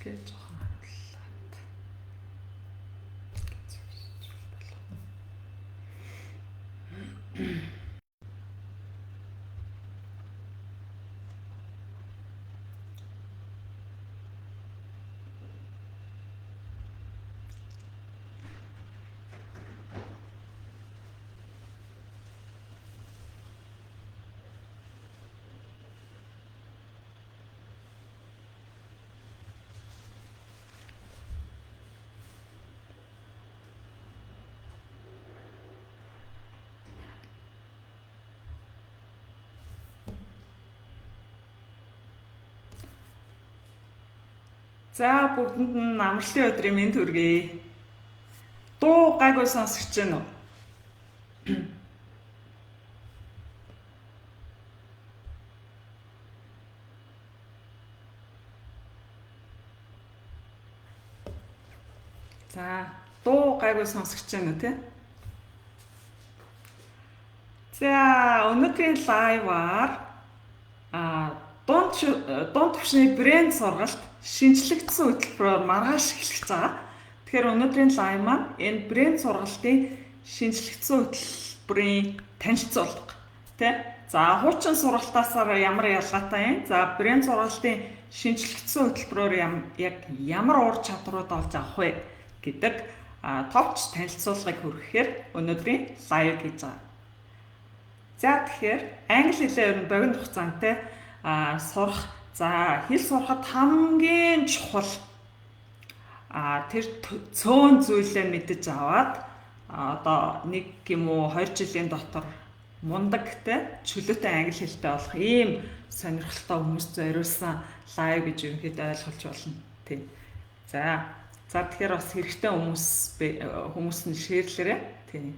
тий жоохон хандлаад. За бүгдэнд нь амралтын өдрийн мэнд хүргэе. Дуу гайгүй сонсогч байна уу? За дуу гайгүй сонсогч байна уу те? За өнөөдрийн лайваар дунд төвшний брэнд сургалт шинжлэгдсэн хөтөлбөрөөр маргааш эхлэх байгаа. Тэгэхээр өнөөдрийн лайв маань энэ брэнд сургалтын шинжлэгдсэн хөтөлбөрийн танилцуулга тий. За хуучин сургалтаасаар ямар ялгаатай юм? За брэнд сургалтын шинжлэгдсэн хөтөлбөрөөр яг ямар ур чадварууд олж авах вэ гэдэг товч танилцуулгыг хүргэхээр өнөөдрийн лайв хийж байгаа. За тэгэхээр англи хэлээр ер нь богино хугацаантай сурах. За хэл сурахад хамгийн чухал тэр цөөн зүйлээ мэдэж аваад одоо 1 юм уу 2 жилийн дотор мундаг те чөлөөтэй англи хэлтэй болох ийм сонирхолтой хүмүүст зориулсан лайв гэж ерөнхийдөө ойлгуулж болно. Тийм. За тэгэхээр бас хэрэгтэй хүмүүс нь шеэрлээрэй. Тийм.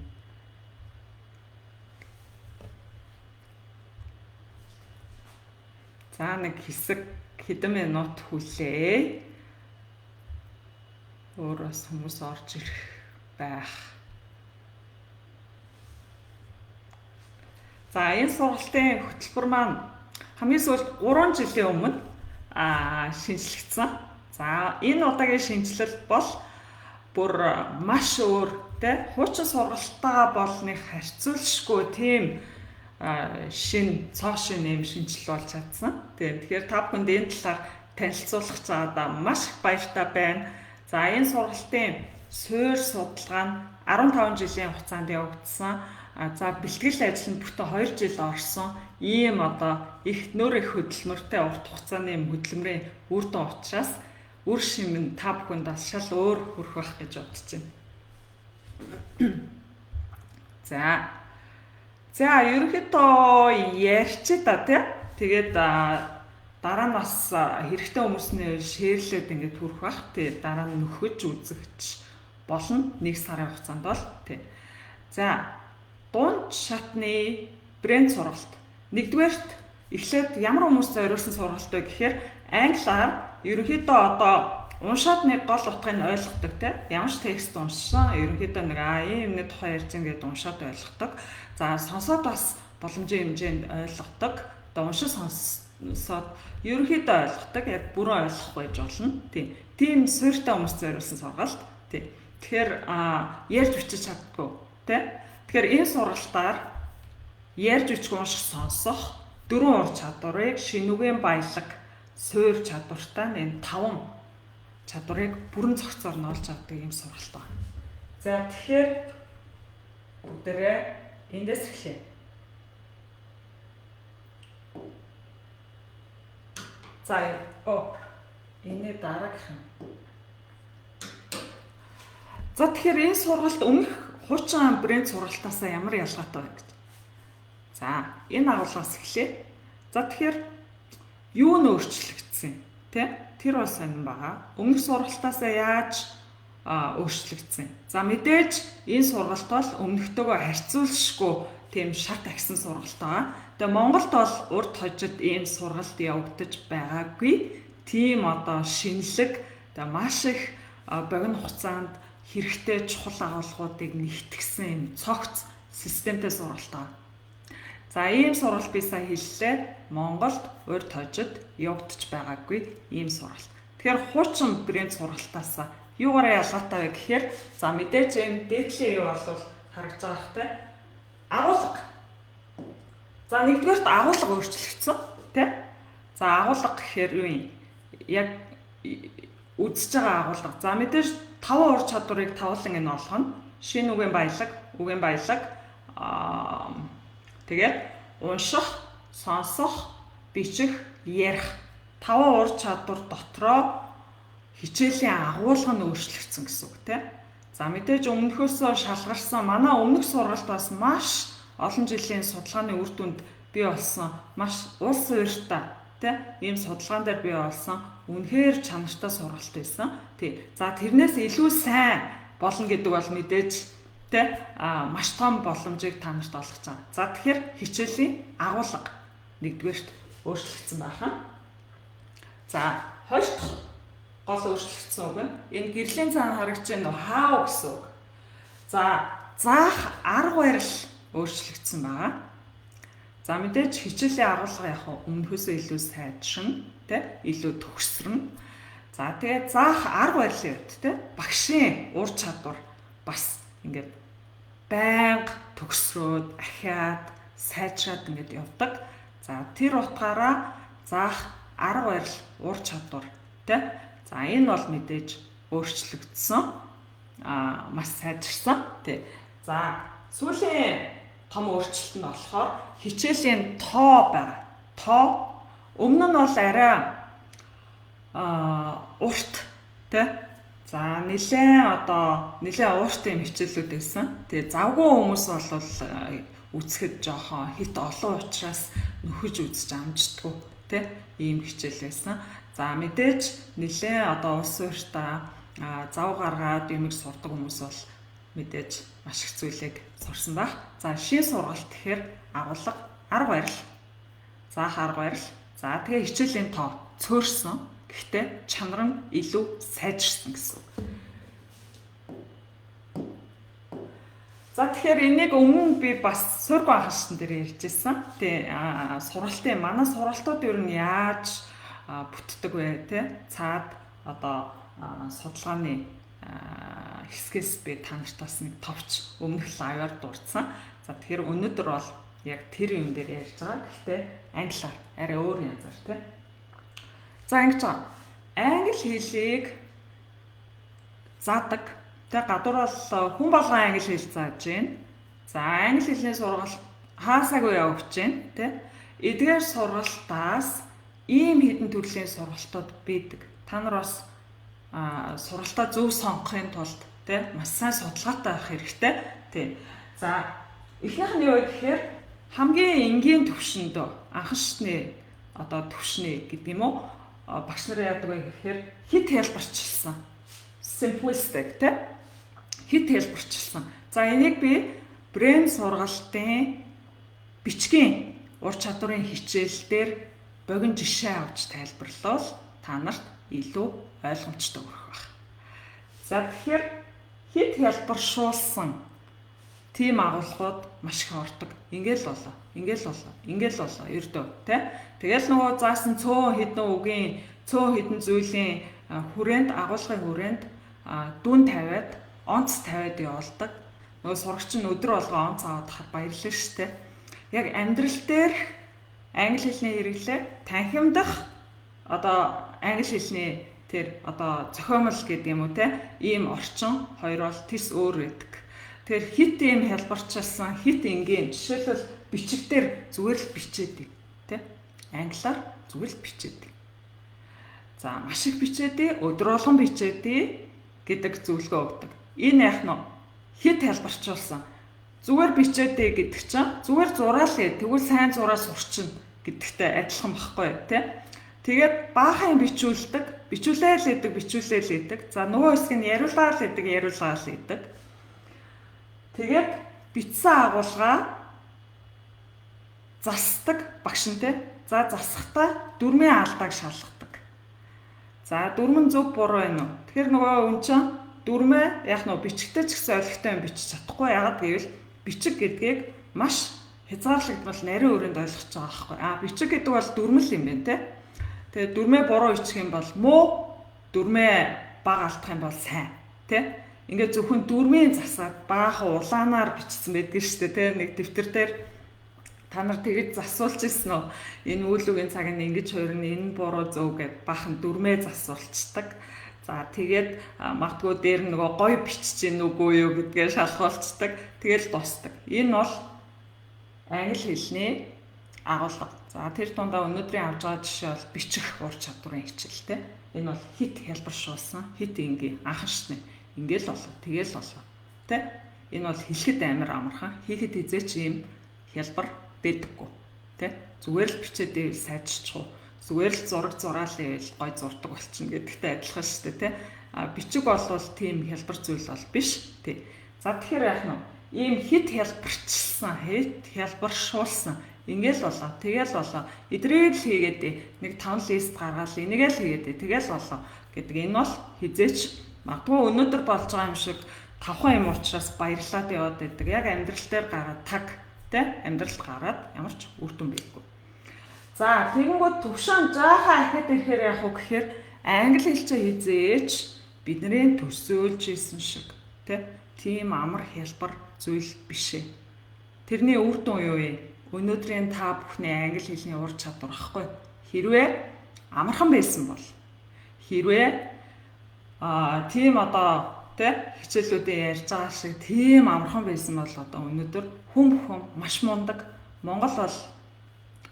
За нэг хэсэг хэдэн минут хүлээ. Өөрөөс хүмүүс орж ирэх байх. За энэ сургалтын хөтөлбөр маань хамгийн сүүлд 3 жилийн өмнө шинжлэгдсэн. За энэ удаагийн шинжилэл бол бүр маш өөр те хуучин сургалтаа болныг харьцуулшгүй тийм цоо шин юм шинжил болж чадсан. Тэгэхээр та бүхэнд энэ талаар танилцуулах цаадаа маш их баяртай байна. За энэ сургалтын суурь судалгаа нь 15 жилийн хугацаанд явагдсан. За бэлтгэл ажил нь бүтэн 2 жил орсон. Ийм одоо их нөр их хөдөлмөртэй урт хугацааны хөдөлмөрийн үр дүн учраас үр шим нь та бүхэнд бас шал өөр хүрэх байх гэж бодож байна. За ерөнхийдөө ярьчих та тий. Тэгээд дараа нь бас хэрэгтэй хүмүүсний шеэрлээд ингэж хүрэх байх. Тэгээд дараа нь нөхөж үзэгч болно 1 сарын хугацаанд бол тий. За дунд шатны брэнд сургалт. Нэгдүгээрт эхлээд ямар хүмүүст зориулсан сургалт вэ гэхээр англиар ерөнхийдөө одоо уншаад нэг гол утгыг ойлгодог тий. Ямар ч текст уншсан ерөнхийдөө нэг юмны тухай ярьж ингээд уншаад ойлгодог. За сонсоод бас боломжийн хэмжээнд ойлгодог. Одоо уншиж сонсоод ерөнхийдөө ойлгодог. Яг бүрэн ойлгох байж болно. Тийм суурьтай хүмүүст зориулсан сургалт. Тэгэхээр ярьж бичиж чаддгүй тий. Тэгэхээр энэ сургалтаар ярьж бичих унших сонсох 4 ур чадварыг шинүгэн баялаг суурь чадвартай энэ 5 чадварыг бүрэн зохицоор нь олж авдаг юм сургалт байна. За тэгэхээр бүгдээрээ эндээс эхлэе. За энэ дараагийнх нь. За тэгэхээр энэ сургалт өмнөх хуучин брэнд сургалтаас ямар ялгаатай вэ гэж. За энэ агуулгаас эхлэе. За тэгэхээр юу нь өөрчлөгдсөн тий? Тэр бас сонирн байгаа. Өмнөх сургалтаас яаж өөрчлөгдсөн. За мэдээж энэ сургалт бол өмнөхтэйгөө харьцуулшгүй тийм шат агсан сургалт байгаа. Тэгээ Монголд бол урд хожид ийм сургалт явагдаж байгаагүй. Тийм одоо шинэлэг маш их богино хугацаанд хэрэгтэй чухал агуулгуудыг нэгтгэсэн юм цогц системтэй сургалт байгаа. За ийм сургалт би сая хэллээ. Монголд урд хожид явагдаж байгаагүй ийм сургалт. Тэгэхээр хуучин брэнд сургалтаас юугаараа ялгаатай вэ гэхээр за мэдээж энэ дээдлийн юу бол харагдж байгаа хэрэг агуулга. За нэгдүгээрт агуулга өөрчлөгдсөн тий. За агуулга гэхээр юу юм? Яг үзэж байгаа агуулга. За мэдээж 5 ур чадварыг тавуулан энэ олгоно. Шинэ үгийн баялаг, тэгээд унших, сонсох, бичих, ярих 5 ур чадвар дотроо хичээлийн агуулга нь өөрчлөгдсөн гэсэн үг тийм. За мэдээж өмнөхөөсөө шалгарсан манай өмнөх сургалт бас маш олон жилийн судалгааны үр дүнд бий болсон маш улс ууртай тийм ийм судалгаан дээр бий болсон үнэхээр чанартай сургалт байсан. Тий. За тэрнээс илүү сайн болно гэдэг бол мэдээж тийм маш том боломжийг та нарт олгож байгаа. За тэгэхээр хичээлийн агуулга нэгдүгээрт өөрчлөгдсөн байна. За хоёр дахь гол өөрчлөгдсөн үг нь энэ гэрлийн цаана харагдж байгаа хаа гэсэн үг. За заах арга барил өөрчлөгдсөн байгаа. За мэдээж хичээлийн агуулга яг өмнөхөөсөө илүү сайжрна, тэ илүү төгсрөн. За тэгээд заах арга барилын үед тэ багшийн ур чадвар бас ингээд байнга төгсрөөд ахиад сайжраад ингээд явдаг. За тэр утгаараа заах арга барил ур чадвар тэ за энэ бол мэдээж өөрчлөгдсөн маш сайжирсан тий. За сүүлийн том өөрчлөлт нь болохоор хичээлийн тоо байгаа. Тоо өмнө нь бол арай урт тий. За нэлээд урт юм хичээлүүд байсан. Тэгээ завгүй хүмүүс бол үзэхэд жоохон хит олон учраас нөхөж үзэж амждаггүй тий. Ийм хичээл байсан. За мэдээж нэлээд улс ууртаа зав гаргаад юмыг сурдаг хүмүүс бол мэдээж маш их зүйлийг сурсан баг. За шинэ сургалт гэхээр агуулга, арга барил. Заах арга барил. За тэгээ хичээлийн тоо цөөрсөн. Гэхдээ чанар нь илүү сайжирсан гэсэн үг. За тэгэхээр энийг өмнө би бас сургууль анхаарсан дээр ярьжсэн. Тэгээ манай сургалтууд ер нь яаж бүтдэг вэ те? Цаад судалгааны хэсгээс би та нарт бас нэг товч өмнөх лайваар дурдсан. За тэгэхээр өнөөдөр бол яг тэр юм дээр ярьж байгаа. Гэхдээ англиар арай өөр янзаар те. За ингэж байгаа. Англи хэлийг заадаг. Тэг гадуур бол хүн болгон англи хэл зааж байна. За англи хэлний сургалт хаасаагүй явж байна те. Эдгээр сургалтаас ийм хэдэн төрлийн сургалтууд байдаг. Та нар бас сургалтаа зөв сонгохын тулд тий маш сайн судалгаатай байх хэрэгтэй. Тий. За эхнийх нь юу вэ гэхээр хамгийн энгийн төвшөнд анхан шатны төвшний гэдэг юм уу? Багш нар яадаг вэ гэхээр хит хэлбэрчилсэн. Simplistic тий хит хэлбэрчилсэн. За энийг би брэнд сургалтын бичгийн ур чадварын хичээл дээр богино жишээ авч тайлбарлавал та нарт илүү ойлгомжтой өрөх баг. За тэгэхээр хит хэлбэршүүлсэн тийм агуулгууд маш их ордог. Ингээл болоо. Ердөө тий. Тэгэл нөгөө заасан цөөн хэдэн зүйлийн хүрээнд агуулгын хүрээнд дүн тавиад онц тавиад явуулдаг. Нөгөө сурагч нь өдөр болгоо онц аваад хахад баярлалаа шүү дээ. Яг амьдрал дээр англи хэлний хэрэглээ танхимдах англи хэлний тэр зохиомл гэдэг юм уу те ийм орчин хоёр бол тис өөр байдаг. Тэр хит ийм хэлбэрчилсэн хит энгийн жишээлбэл бичиг дээр зүгээр л бичээдэг те англиар зүгээр л бичээдэг. За маш их бичээдэг, өдөр болгон бичээдэг гэдэг зөвлөгөө өгдөг. Энэ яг нь хит хэлбэрчилсэн зүгээр бичээдэг гэдэг чинь зүгээр зураалээ тэгвэл сайн зураа сурчна гэдэгтэй адилхан багхгүй те. Тэгээд баахан бичлээл хийдэг. За нөгөө хэсэг нь яриулгаа хийдэг. Тэгээд бичсэн агуулгаа засдаг багш нь те. За засахдаа дүрмийн алдааг шалгадаг. За дүрм нь зөв буруу байна уу? Тэгэхээр нөгөө хүн чинь дүрмээ яг нөгөө бичгтээ ч гэсэн ойлгохтой юм бичиж чадахгүй. Яагаад гэвэл бичиг гэдгийг маш хязгаарлагдмал нарийн өрөөнд ойлгож байгаа байхгүй. Бичиг гэдэг бол дүрмэл юм байна те. Тэгээ дүрмээ буруу ичих юм бол муу дүрмээ баг алдах юм бол сайн тий. Ингээд зөвхөн дүрмийн засаад баахан улаанаар бичсэн байдаг шүү дээ тий. Нэг дэвтэр дээр та нар тэгж засуулж ирсэн үү? Энэ үйл үгийн цаг нь ингэж хуурна, энэ буруу зөв гэд баахан дүрмээ засуулцдаг. За тэгээд магадгүй дээр нөгөө гоё бичиж гин үгүй юу гэдгээ шалгуулцдаг. Тэгэл дуусдаг. Энэ бол англи хэлний агуулга. За тэр дундаа өнөөдрийн авч байгаа жишээ бол бичих ур чадварын хичээл те. Энэ бол хит хэлбэршүүлсэн, хит энгийн анхаарчны. Ингээл болоо, тэгэл болоо. Тэ? Энэ бол хэлэхэд амар амархан. Хийхэд хизээч юм хэлбэр байдаггүй. Тэ? Зүгээр л бичээд ивэл сайжчих уу. Зүгээр л зураг зураал ивэл гой зурдаг болчихно гэдэгтэй адилхан шүү дээ, тэ? Бичиг болвол тийм хэлбэр зүйл бол биш. Тэ. За тэгэхээр яах нь вэ? Ийм хит хэлбэрчилсэн, хит хэлбэршүүлсэн. Ингээл болоо, тэгэл болоо. Эдрийг л хийгээд нэг 5 лист гаргаад энийг л хийгээд тэгэл болоо гэдэг. Энэ бол хизээч магадгүй өнөөдөр болж байгаа юм шиг тавхан юм уучраас баярлаад яваад байдаг. Яг амьдрал дээр гараад таг тий амьдралд гараад ямар ч үр дүн байхгүй. За тэгэнгүүт төвшөн жаахан ахад ирэхээр яах вэ гэхээр англи хэлчээ хизээч бидний төсөөлж исэн шиг тий тийм амар хэлбэр зүйл биш ээ. Тэрний үр дүн юу вэ? Өнөөдрийн та бүхний англи хэлний ур чадвар ахгүй. Хэрвээ амархан байсан бол хэрвээ тийм одоо тий хичээлүүдийн ярьж байгаа шиг тийм амархан байсан бол одоо өнөөдөр хүн маш мундаг. Монгол бол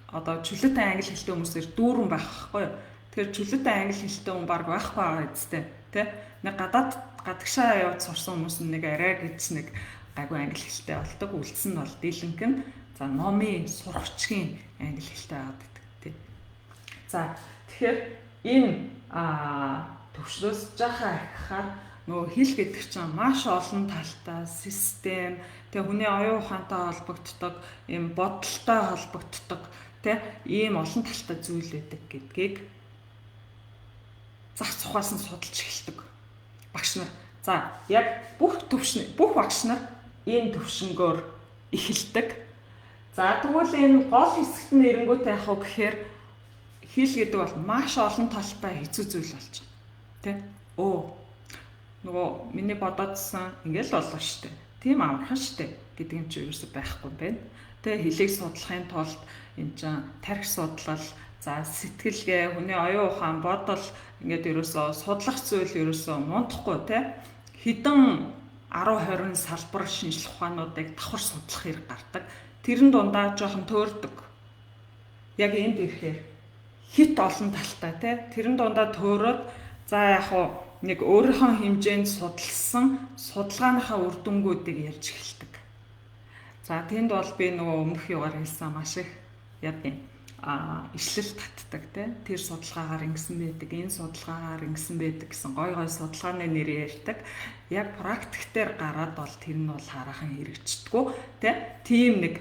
одоо чөлөөтэй англи хэлтэй хүмүүсээр дүүрэн байх байхгүй юу? Тэгэхээр чөлөөтэй англи хэлтэй хүн баг байхгүй байгаа үстэй тий. Нэг гадагшаа явж сурсан хүмүүс нэг арай гэж нэг гайгүй англи хэлтэй болдог. Үлдсэн нь бол дийлэнх нь за номын сурагчгийн англи хэлтэй байдаг тий. За тэгэхээр энэ төвшрөөс жаахан ахихаар нөгөө хэл гэдэг чинь маш олон талтай систем, тэгээ хүний оюун ухаантай холбогддог, ийм бодолтой холбогддог, тэгээ ийм олон талтай зүйл байдаг гэдгийг зах цухаас нь судалж эхэлдэг багш нар. За яг бүх багш нар энэ төвшнгөөр эхэлдэг. За тэгвэл энэ гол хэсэгт нь эренгүүтэй яах вэ гэхээр хэл гэдэг бол маш олон талтай хэцүү зүйл болж байна. Тэ? Нөгөө миний бодоодсан ингээл болоо штэ. Тийм амархан штэ гэдэг юм чи ерөөсөй байхгүй байна. Тэ хэлийг судлахын тулд энэ чинь тархи судлал, за сэтгэлгээ, хүний оюун ухаан, бодол ингээд ерөөсөө судлах зүйл ерөөсөө мундахгүй тэ. Хэдэн 10-20 салбар шинжлэх ухаануудыг давхар судлах хэрэг гардаг. Тэрэн дундаа жоохон төөрдөг. Яг энд ирэхээр хит олон талтай тэ. Тэрэн дундаа төөрөөд за яг уу нэг өөрийнхөө хэмжээнд судалсан судалгааныхаа үр дүнгуудыг ярьж эхэлдэг. За тэнд бол би нөгөө өмнөх югаар хэлсэн маш их яг юм ишлэл татдаг те. Тэр судалгаагаар ингэсэн байдаг, энэ судалгаагаар ингэсэн байдаг гэсэн гой судалгааны нэр ярьдаг. Яг практик дээр гараад бол тэр нь бол хараахан хэрэгждэггүй те. Тийм нэг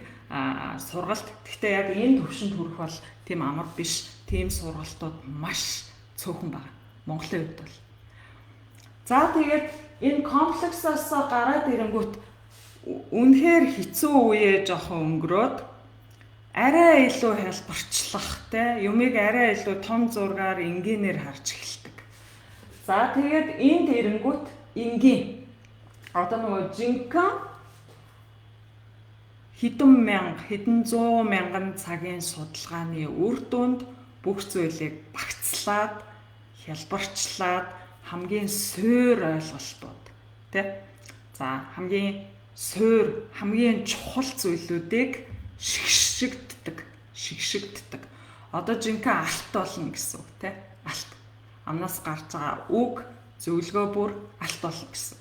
сургалт. Гэхдээ яг энэ төвшөнд хүрэх бол тийм амар биш. Тийм сургалтууд маш цөөхөн байна. Монголын хувьд бол. За тэгээд энэ комплексаас гараад ирэнгүүт үнэхээр хэцүү үеэ жоохон өнгөрөөд арай илүү хэлбэрчлэх те юмыг арай илүү том зургаар энгийнээр харж эхэлдэг. За тэгээд энд ирэнгүүт энгийн одоо нөгөө жинхэнэ хэдэн зуун мянган цагийн судалгааны үр дүнд бүх зүйлийг багцлаад хэлбэрчлээд хамгийн суур ойлголтууд тий. За хамгийн суур, хамгийн чухал зүйлүүдийг шигшигддэг. Одоо жинхэнэ алт болно гэсэн үг тий. Алт. Амнаас гарч байгаа үг, зөвлөгөө бүр алт болно гэсэн.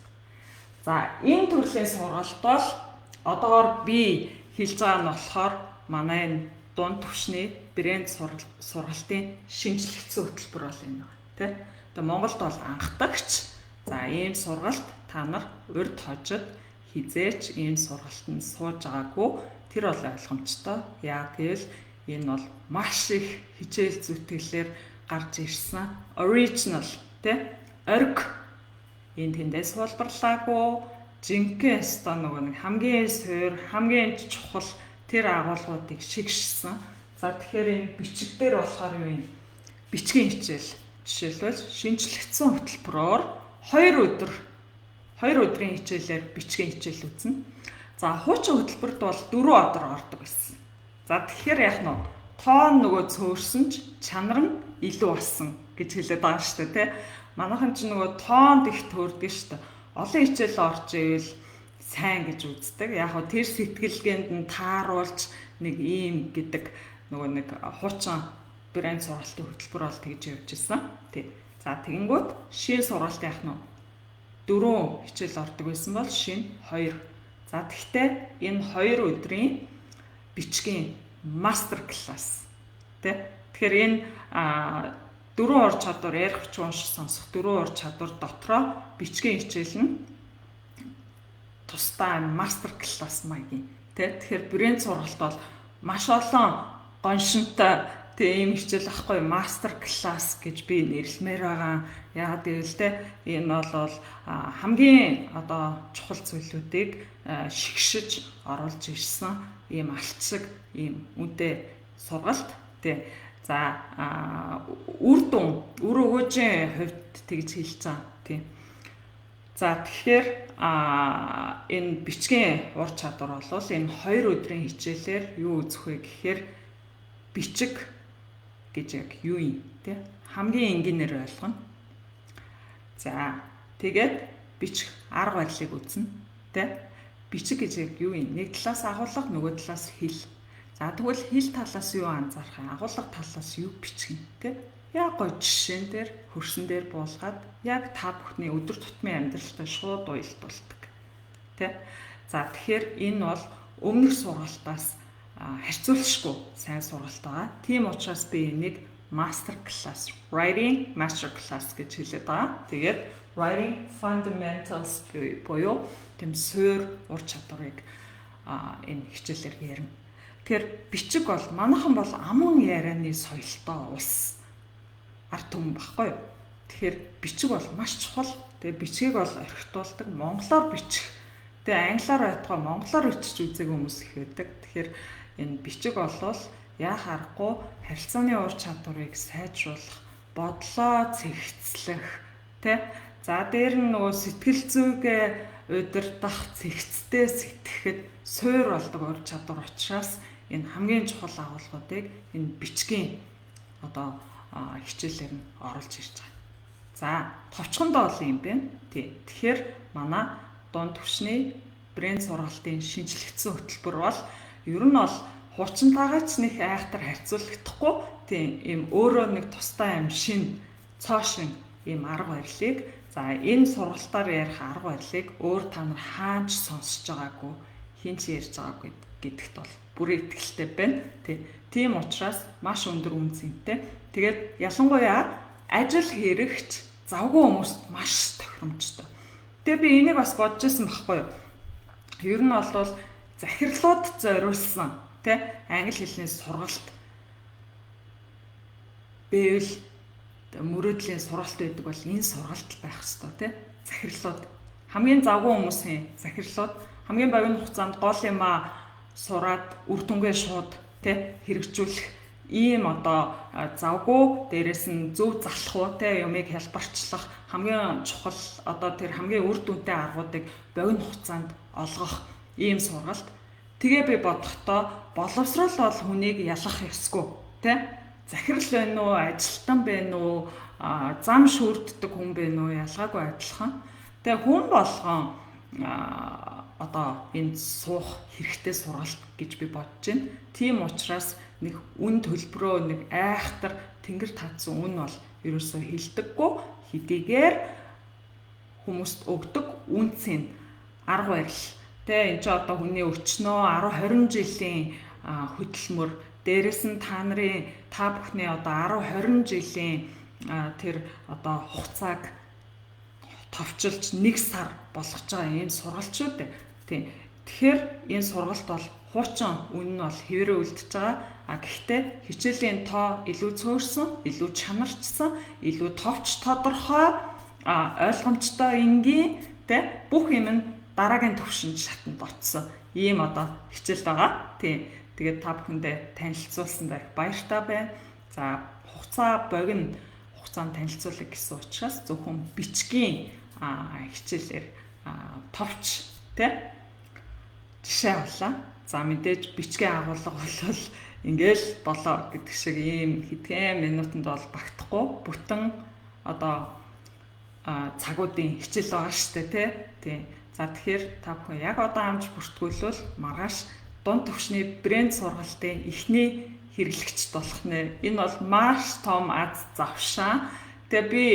За энэ төрлийн сургалт бол одоогоор би хэлж байгаа нь болохоор манай энэ дунд түвшний брэнд сургалтын шинжилгэцэн хөтөлбөр бол энэ байна тий. Тэгээ Монголд бол анхдагч. За ийм сургалт та нар урьд хожид хизээч ийм сургалтанд сууж байгаагүй. Тэр бол ойлгомжтой. Яа гэвэл энэ бол маш их хичээл зүтгэлээр гарч ирсэн original тий ориг энэ тэндээс суулбарлаагүй жинхэнэ ста нөгөө нэг хамгийн суур, хамгийн чухал тэр агуулгуудыг шигшсэн. За тэгэхээр энэ бичиг дээр болохоор юу юм? Бичгийн хичээл Жишээлбэл шинжлэхсэн хөтөлбөрөөр 2 өдрийн хичээлээр бичгийн хичээл үзнэ. За хуучин хөтөлбөрт бол 4 өдөр ордог байсан. За тэгэхээр яах нь тоон нөгөө цөөрсөн ч чанар нь илүү болсон гэж хэлээд байгаа шүү дээ, тий. Манайхан ч нөгөө тоонд их төөрдөг шүү дээ. Олон хичээл орж ивэл сайн гэж үздэг. Яг хөө тэр сэтгэлгээнд нь тааруулж нэг ийм гэдэг нөгөө нэг хуучин брэнд сургалтын хөтөлбөр бол тэгж явж ирсэн. Тий. За тэгэнгүүт шинэ сургалт яах нь 4 хичээл ордог байсан бол шинэ 2. За тэгтээ энэ 2 өдрийн бичгийн мастер класс. Тэ. Тэгэхээр энэ 4 ур чадвар ярих, бичих, унших, сонсох 4 ур чадвар дотроо бичгийн хичээл нь тусдаа мастер класс маягийн. Тэ. Тэгэхээр брэнд сургалт бол маш олон гоншинтай тийм хичээл ахгүй мастер класс гэж би нэрлэмээр байгаа. Яагаад гэвэл тэ энэ бол хамгийн одоо чухал зүйлүүдийг шигшиж оруулж ирсэн ийм алчсаг ийм үнэтэй сургалт тий. За үр өгөөжийн хувьд тэгж хэлж байгаа тий. За тэгэхээр энэ бичгийн ур чадвар бол энэ 2 өдрийн хичээлээр юу үзэх вэ гэхээр бичиг гэж яг юу юм тий. Хамгийн энгийнээр ойлгоно. За тэгээд бичих арга барилыг үзнэ тий. Бичиг гэж яг юу юм? Нэг талаас агуулга, нөгөө талаас хэл. За тэгвэл хэл талаас юу анзаарах юм? Агуулга талаас юу бичих юм те? Яг гоо жишээн дээр, хөрсөн дээр буулгаад яг та бүхний өдөр тутмын амьдралтай шууд уялдуулдаг. Тэ? За тэгэхээр энэ бол өмнөх сургалтаас харьцуулшгүй сайн сургалт байгаа. Тийм учраас би энийг master class, writing master class гэж хэлээд байгаа. Тэгээд writing fundamentals буюу тэм суур ур чадварыг энэ хичээлээр ярина. Тэгэхээр бичиг бол манайхан бол аман ярианы соёлтой улс ард түмэн баггүй юу. Тэгэхээр бичиг бол маш чухал. Тэгээ бичгийг бол орхитуулдаг, монголоор бичих. Тэгээ англиар байтугай монголоор бичиж үздэг хүмүүс их байдаг. Тэгэхээр энэ бичиг болвол яа харахгүй харилцааны ур чадварыг сайжруулах, бодлоо цэгцлэх, тэ. За дээр нь нөгөө сэтгэл зүйгээ удирдах, цэгцтэй сэтгэхэд суур болдог ур чадвар учраас энэ хамгийн чухал агуулгуудыг энэ бичгийн одоо хичээлээр нь оруулж ирж байгаа. За, товчхондоо бол юм бэ. Тэгэхээр манай дунд түвшний брэнд сургалтын шинжлэхсэн хөтөлбөр бол ер нь бол хуучинтайгаач нэг айхтар харьцуулагдахгүй тийм ийм өөрөө нэг тустай юм шин цоошин ийм арга барилыг за энэ сургалтаар ярих арга барилыг өөр та нар хаанч сонсож байгаагүй хинч ярьж байгаагүй гэдэгт бол бүр итгэлтэй байна. Тийм учраас маш өндөр үнцэнтэй. Тэгээд ялангуяа ажил хэрэгч завгүй хүмүүст маш тохиромжтой. Тэгээ би энийг бас бодож байсан байхгүй юу? Ер нь бол захирлууд зориулсан англи хэлний сургалт байвал мөрөөдлийн сургалт байдаг бол энэ сургалт байх ёстой захирлууд хамгийн завгүй хүмүүсийн захирлууд хамгийн богино хугацаанд гол юмаа сураад үр дүнгээ шууд хэрэгжүүлэх ийм одоо завгүй дээрэс нь зөв залхуу юмыг хэлбэрчлэх хамгийн чухал одоо тэр хамгийн үр дүнтэй аргуудыг богино хугацаанд олгох ийм сургалт. Тэгээ би бодохдоо боловсрол бол хүнийг ялах ёсгүй захирал байна уу, ажилтан байна уу, зам шүрддэг хүн байна уу ялгаагүй адилхан. Тэгээ хүн болгон одоо энэ суух хэрэгтэй сургалт гэж би бодож байна. Тийм учраас нэг үн төлбөрөө нэг айхтар тэнгэр татсан үн бол ерөөсөө хилдэггүй хэдийгээр хүмүүст өгдөг үнцийн арга барил. Тэ энэ ч одоо хүний өчнөө 10 20 жилийн хөдөлмөр дээрэс нь та бүхний одоо 10 20 жилийн тэр одоо хугацааг товчилж 1 сар болгож байгаа энэ сургалт шүү дээ. Тэгэхээр энэ сургалт бол хуучин үн нь бол хэвээрээ үлдэж байгаа. Гэхдээ хичээлийн тоо илүү цөөрсөн, илүү чанарчсан, илүү товч тодорхой, ойлгомжтой энгийн бүх юм нь дараагийн төвшин шатанд очсон. Ийм одоо хичээл байгаа. Тэгээд та бүхэндээ танилцуулсан байх баяртай байна. За хугацаа богино хугацаанд танилцуулах гэсэн учраас зөвхөн бичгийн хичээлээр товч тэ жишээ авлаа. За мэдээж бичгийн агуулга бол ингээл 7 гэдэг шиг ийм хэдхэн минутанд бол багтахгүй бүтэн одоо цагуудын хичээл байгаа шүү дээ тий. За тэгэхээр та бүхэн яг одоо амж бүртгүүлвэл маргааш дунд түвшний брэнд сургалтын эхний хэрэглэгчд болох нэ. Энэ бол маш том аз завшаа. Тэгээ би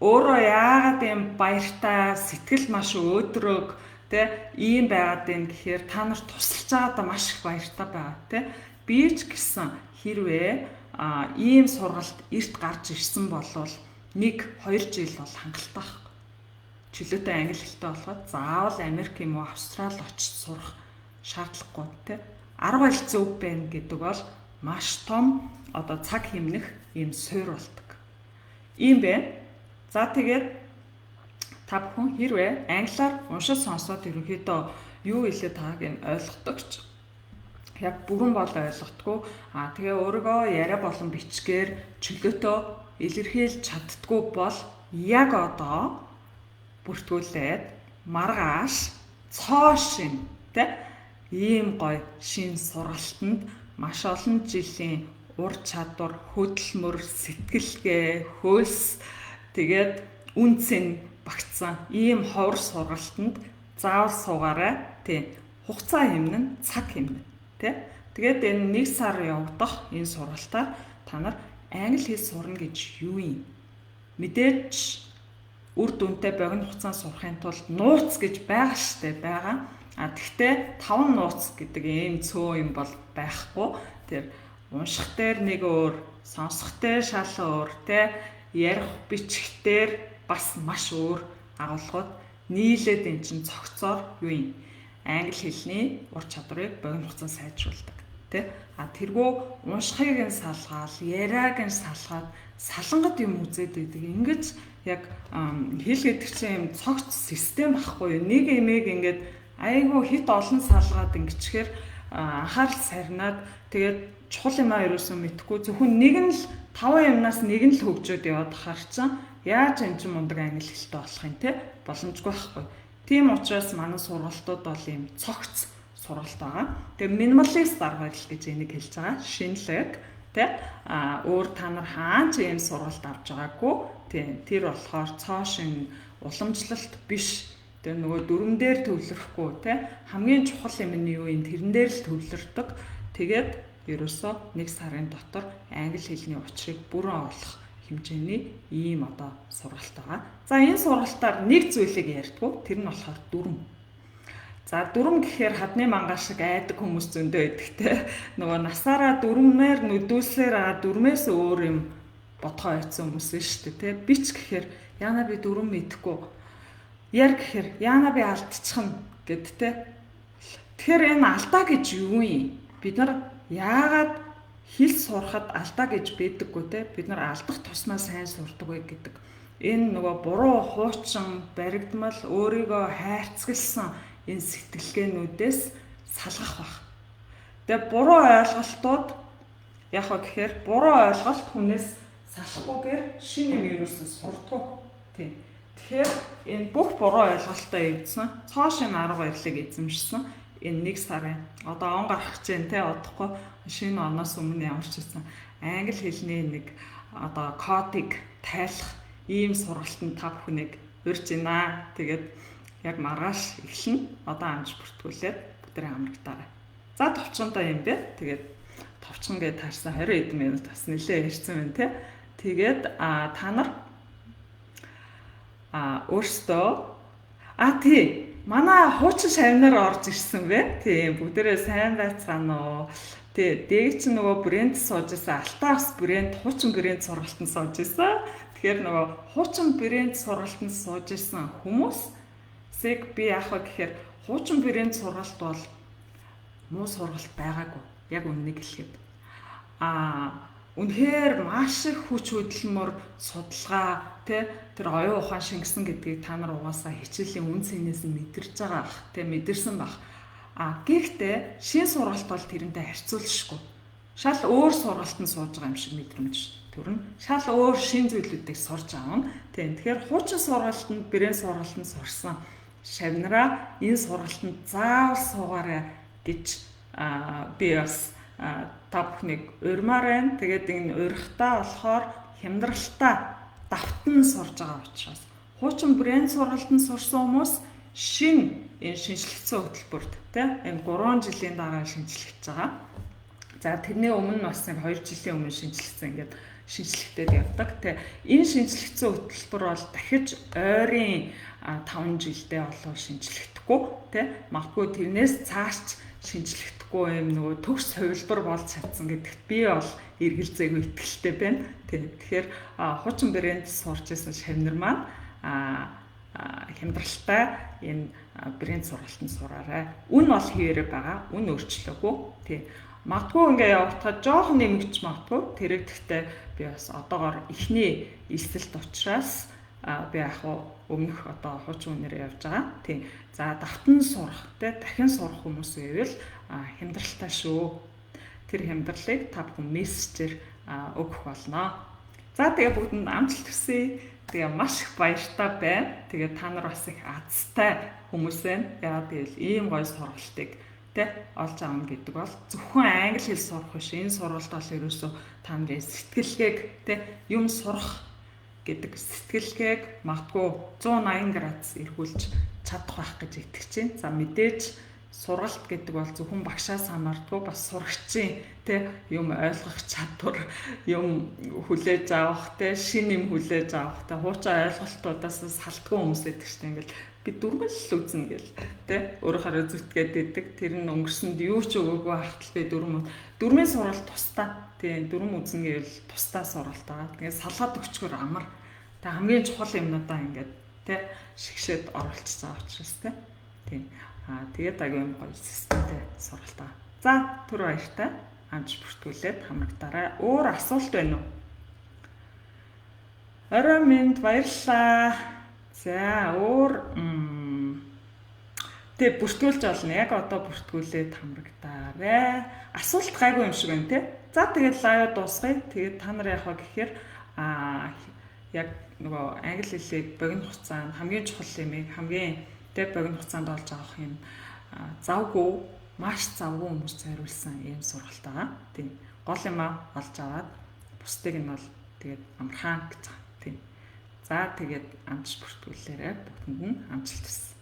өөрөө яагаад ийм баяртай сэтгэл маш өөдрөг тэ ийм байгаад байна гэхээр та нарт тусалж байгаадаа маш их баяртай байгаа тэ. Би ч гэсэн хэрвээ ийм сургалт эрт гарч ирсэн болвол 1-2 жил бол хангалттай байхгүй. Чөлөөтэй англи хэлтэй болоход заавал Америк юм уу Австрали очиж сурах шаардлагагүй тэ. Арга барил зөв байна гэдэг бол маш том одоо цаг хэмнэх ийм суурь болдог. Ийм байна. За тэгээд та бүхэн хэрвээ англиар уншиж сонсоод ерөнхийдөө юу хэлээд байгааг нь ойлгодогч яг бүрэн бол ойлгохгүй. Тэгээ өөрийгөө яриа болон бичгээр чөлөөтөө илэрхийлж чаддгүй бол яг одоо бүртгүүлээд маргааш цоо шин тэ ийм гоё шин сургалтанд маш олон жилийн ур чадвар, хөдөлмөр, сэтгэлгээ, хөлс тэгээд үнцэн багтсан ийм ховор сургалтанд заавал суугаарай. Тий. Хугацаа хэмнэн, цаг хэмнэн. Тэгээд энэ 1 сар явагдах энэ сургалтаар та нар англи хэл сурна гэж юу юм? Мэдээж үр дүнтэй богино хугацаанд сурахын тулд нууц гэж байгаа штэ байгаа. Тэгтээ 5 нууц гэдэг ийм цөө юм бол байхгүй. Тэр унших дээр нэг өөр, сонсох дээр шал өөр, ярих, бичих дээр бас маш өөр агуулгууд нийлээд эн чинь цогцоор юу юм? Англи хэлний ур чадварыг богино хугацаанд сайжруулдаг. Тэргүй уншихыг нь салгаал, яриаг нь салгаад, салангад юм үзээд байдаг. Ингэж яг хэл гэдэг чинь юм цогц систем байхгүй юу? Нэг эмээг ингээд айгүй хит олон салгаад ингэчээр анхаарал сарнаад тэгээд чухал юмаа ерөөсөө мэдхгүй зөвхөн нэг нь л 5 юмнаас нэг нь л хөгжөөд яваад харцсан. Яаж энэ ч мундаг англи хэлтэй болох юм те боломжгүй байхгүй. Тийм учраас манай сургалтууд бол ийм цогц сургалт байгаа. Тэгээ минималист арга барил гэж энийг хэлж байгаа. Шинэлэг тэ өөр та нар хаан ч ийм сургалт авч байгаагүй. Тэр болохоор цоо шин уламжлалт биш. Тэгээ нөгөө дүрм дээр төвлөрөхгүй тэ хамгийн чухал юм нь юу юм тэрэн дээр л төвлөрдөг. Тэгээд ерөөсөө 1 сарын дотор англи хэлний учрыг бүрэн олох хэмжээний ийм одоо сургалт байгаа. За энэ сургалтаар нэг зүйлийг ярьдгүү. Тэр нь болохоор дүрм. За дүрм гэхээр хадны мангар шиг айдаг хүмүүс зөндөө байдаг те. Нөгөө насаараа дүрмээр нүдүүлсээр дүрмээс өөр юм бодгоо айцсан хүмүүс шүү дээ те. Бич гэхээр яана би дүрм мэдэхгүй. Яр гэхээр яана би алдчихна гэд те. Тэгэхээр энэ алдаа гэж юу юм? Бид нар яагаад хэл сурахад алдаа гэж байдаггүй те. Бид нар алдах тусмаа сайн сурдаг вэ гэдэг. Энэ нөгөө буруу хуучин баригдмал өөрийгөө хайрцагласан энэ сэтгэлгээнүүдээс салгах байх. Тэгээ буруу ойлголтууд яг гэхээр буруу ойлголт хүнээс салахгүйгээр шинэ юм ерөөсөө сурдаггүй. Тийм. Тэгэхээр энэ бүх буруу ойлголтоо эвдсэн цоо шин арга барилыг эзэмшсэн энэ 1 сарын одоо он гарах гэж байна те одохгүй шинэ оноос өмнө ямарч ирсэн англи хэлний нэг одоо кодыг тайлах ийм сургалтанд та бүхнийг урьж байна. Тэгээд яг маргааш эхлэн одоо амж бүртгүүлээд бүгдээ амрагдаарай. За товчхонтой юм бэ. Тэгээд товчхон гэж таарсан 20 эд минут бас нэлээ ярьсан байна те. Тэгээд та нар өөртөө тий манай хуучин шавнаар орж ирсэн бэ. Тийм бүгдээрээ сайн байцгаана уу. Тий дээд чинь нөгөө брэнд сууж байсан Алтаас брэнд хуучин брэнд сургалтанд сууж байсан. Тэгэхээр нөгөө хуучин брэнд сургалтанд сууж байсан хүмүүсийг би яах вэ гэхээр хуучин брэнд сургалт бол муу сургалт байгаагүй. Яг үннийг хэлэхэд үнэхээр маш их хүч хөдөлмөр судалгаа тэр оюун ухаан шингэсэн гэдгийг та нар угаасаа хичээлийн үн цэнээс нь мэдэрч байгаа бах мэдэрсэн бах. Гэхдээ шин сургалт бол тэрнтэй харьцуулшгүй. Шал өөр сургалтанд сууж байгаа юм шиг мэдрэмж төрнө. Шал өөр шин зүйлүүдийг сурж аавна. Тэгэхээр хуучин сургалтанд, брээн сургалтанд сурсан шавнараа энэ сургалтанд заавал суугаарай гэж би бас та бүхнийг урьмаар байна. Тэгээд энэ урьхтаа болохоор хямдралтай давтан сурж байгаа учраас хуучин брэнд сургалтанд сурсан хүмүүс шин энэ шинжлэхсэн хөтөлбөрт энэ 3 жилийн дараа шинжлэхэж байгаа. За тэрний өмнө бас 2 жилийн өмнө шинжлэхсэн ингээд шинжлэхтэй явдаг. Энэ шинжлэхсэн хөтөлбөр бол дахиж ойрын 5 жилдээ болов шинжлэхдэггүй. Магадгүй тэрнээс цааш шинжлэхдэггүй юм нөгөө төгс хувилбар болж чадсан гэдэгт би бол эргэлзээгүй итгэлтэй байна. Тэгэхээр хуучин брэнд сурч ирсэн шавнар маань хямдралтай энэ брэнд сургалтанд сураарай. Үн бол хэвээрээ байгаа. Үн өөрчлөөгүй. Магадгүй ингээ явахад жоохон нэмэгч магадгүй. Тэрэг гэхдээ би бас одоогоор эхний эсэлт учраас би яг өмнөх одоо хуучин үнээр явж байгаа. За давтан сурах, дахин сурах хүмүүс байвал хямдралтай шүү. Тэр хямдралыг та бүхэн мессежээр өгөх болно. За тэгээ бүгдэнд амжилт хүсье. Тэгээ маш их баяртай байна. Тэгээ та нар бас их азтай хүмүүс байна. Яагаад гэвэл ийм гоё сургалтыг олж аавна гэдэг бол зөвхөн англи хэл сурах биш. Энэ сургалт бол ерөөсөө та нарын сэтгэлгээг юм сурах гэдэг сэтгэлгээг магадгүй 180 градус эргүүлж чадах байх гэж итгэж байна. За мэдээж сургалт гэдэг бол зөвхөн багшаас хамаардгүй бас сурагчийн юм ойлгох чадвар, юм хүлээж авах, шин юм хүлээж авах, хуучин ойлголтуудаас салтгүй хүмүүс байдаг шүү дээ. Ингээл би дөрмөл л үзнэ гэл өөрөөрөө зүтгээд идэг. Тэр нь өнгөрсөнд юу ч өгөөгүй хартал би дөрмийн сургалт тусдаа. Дөрм үзнэ гэвэл тусдаа сургалт байгаа. Тэгээд салгаад өчгөр амар. Хамгийн чухал юмнуудаа ингээд шигшээд оруулчихсан учраас тэгээд агийн гоё системтэй сургалт байгаа. За түр баяртай амж бүртгүүлээд хамрагдаарай. Өөр асуулт байна уу? Орой минь баярлалаа. За өөр бүртгүүлж болно. Яг одоо бүртгүүлээд хамрагдаарай. Асуулт гайгүй юм шиг байна За тэгээд лайв дуусгая. Тэгээд та нар яах вэ гэхээр яг нөгөө англи хэлийг богино хугацаанд хамгийн чухал юмыг хамгийн богино хугацаанд олж авах юм завгүй маш завгүй хүмүүс зориулсан ийм сургалт байгаа. Тийм гол юм олж аваад бусдыг нь бол тэгээд амархан гэж байгаа. Тийм. За тэгээд амжилт бүртгүүлээрэй. Бүгдэнд нь амжилт хүсье.